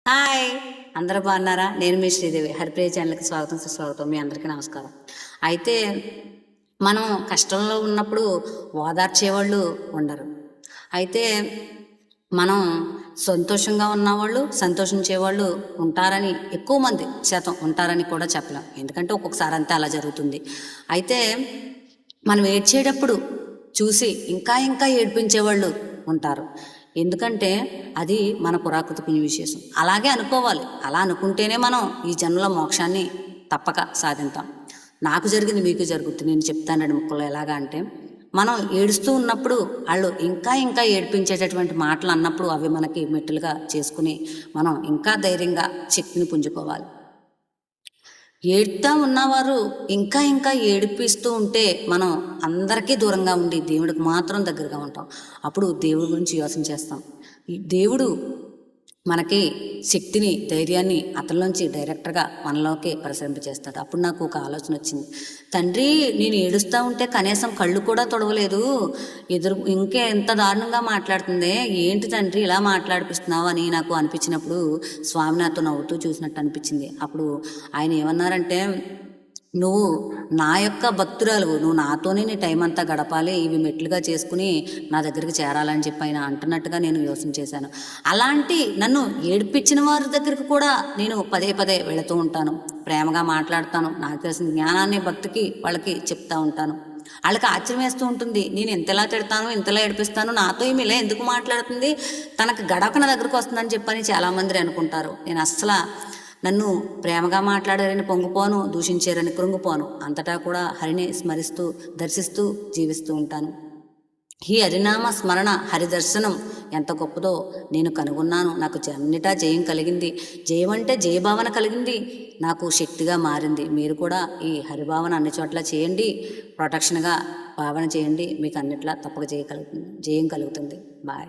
Hi, అందరూ బాగున్నారా? నేను మీ శ్రీదేవి. హరిప్రియ ఛానల్కి స్వాగతం సుస్వాగతం. మీ అందరికీ నమస్కారం. అయితే మనం కష్టంలో ఉన్నప్పుడు ఓదార్చేవాళ్ళు ఉండరు. అయితే మనం సంతోషంగా ఉన్నవాళ్ళు సంతోషించేవాళ్ళు ఉంటారని, ఎక్కువ మంది శాతం ఉంటారని కూడా చెప్పలేం. ఎందుకంటే ఒక్కొక్కసారి అంతా అలా జరుగుతుంది. అయితే మనం ఏడ్చేటప్పుడు చూసి ఇంకా ఇంకా ఏడ్పించేవాళ్ళు ఉంటారు. ఎందుకంటే అది మన పురాకృత పుణ్య విశేషం. అలాగే అనుకోవాలి. అలా అనుకుంటేనే మనం ఈ జన్మలో మోక్షాన్ని తప్పక సాధింతాం. నాకు జరిగింది మీకు జరుగుతుంది. నేను చెప్తాను 2 ముక్కలు. ఎలాగా అంటే, మనం ఏడుస్తూ ఉన్నప్పుడు వాళ్ళు ఇంకా ఇంకా ఏడిపించేటటువంటి మాటలు అన్నప్పుడు అవి మనకి మెట్టులుగా చేసుకుని మనం ఇంకా ధైర్యంగా శక్తిని పుంజుకోవాలి. ఏడుతా ఉన్నవారు ఇంకా ఇంకా ఏడిపిస్తూ ఉంటే మనం అందరికీ దూరంగా ఉండి దేవుడికి మాత్రం దగ్గరగా ఉంటాం. అప్పుడు దేవుడి గురించి యోచన చేస్తాం. ఈ దేవుడు మనకి శక్తిని, ధైర్యాన్ని అతనిలోంచి డైరెక్ట్గా మనలోకి ప్రసరింపచేస్తాడు. అప్పుడు నాకు ఒక ఆలోచన వచ్చింది. తండ్రి, నేను ఏడుస్తూ ఉంటే కనీసం కళ్ళు కూడా తొడవలేదు, ఇంకే ఎంత దారుణంగా మాట్లాడుతుంది, ఏంటి తండ్రి ఇలా మాట్లాడిపిస్తున్నావు అని నాకు అనిపించినప్పుడు స్వామి నాతో నవ్వుతూ చూసినట్టు అనిపించింది. అప్పుడు ఆయన ఏమన్నారంటే, నువ్వు నా యొక్క భక్తురాలువు, నువ్వు నాతోనే నీ టైం అంతా గడపాలి, ఇవి మెట్లుగా చేసుకుని నా దగ్గరికి చేరాలని చెప్పి ఆయన అంటున్నట్టుగా నేను యోచన చేశాను. అలాంటి నన్ను ఏడిపించిన వారి దగ్గరికి కూడా నేను పదే పదే వెళుతూ ఉంటాను. ప్రేమగా మాట్లాడతాను. నాకు తెలిసిన జ్ఞానాన్ని భక్తికి వాళ్ళకి చెప్తా ఉంటాను. వాళ్ళకి ఆశ్చర్యం వేస్తూ ఉంటుంది. నేను ఇంతలా తిడతాను, ఇంతలా ఏడిపిస్తాను, నాతో ఏమి ఇలా ఎందుకు మాట్లాడుతుంది, తనకు గడప నా దగ్గరకు వస్తుందని చెప్పని చాలామంది అనుకుంటారు. నేను అస్సలు నన్ను ప్రేమగా మాట్లాడారని పొంగిపోను, దూషించారని కృంగిపోను. అంతటా కూడా హరిని స్మరిస్తూ దర్శిస్తూ జీవిస్తూ ఉంటాను. ఈ హరినామ స్మరణ, హరిదర్శనం ఎంత గొప్పదో నేను కనుగొన్నాను. నాకు అన్నిటా జయం కలిగింది. జయం అంటే జయభావన కలిగింది, నాకు శక్తిగా మారింది. మీరు కూడా ఈ హరిభావన అన్ని చోట్ల చేయండి, ప్రొటెక్షన్గా భావన చేయండి. మీకు అన్నిట్లా తప్పక జయం కలుగుతుంది. బాయ్.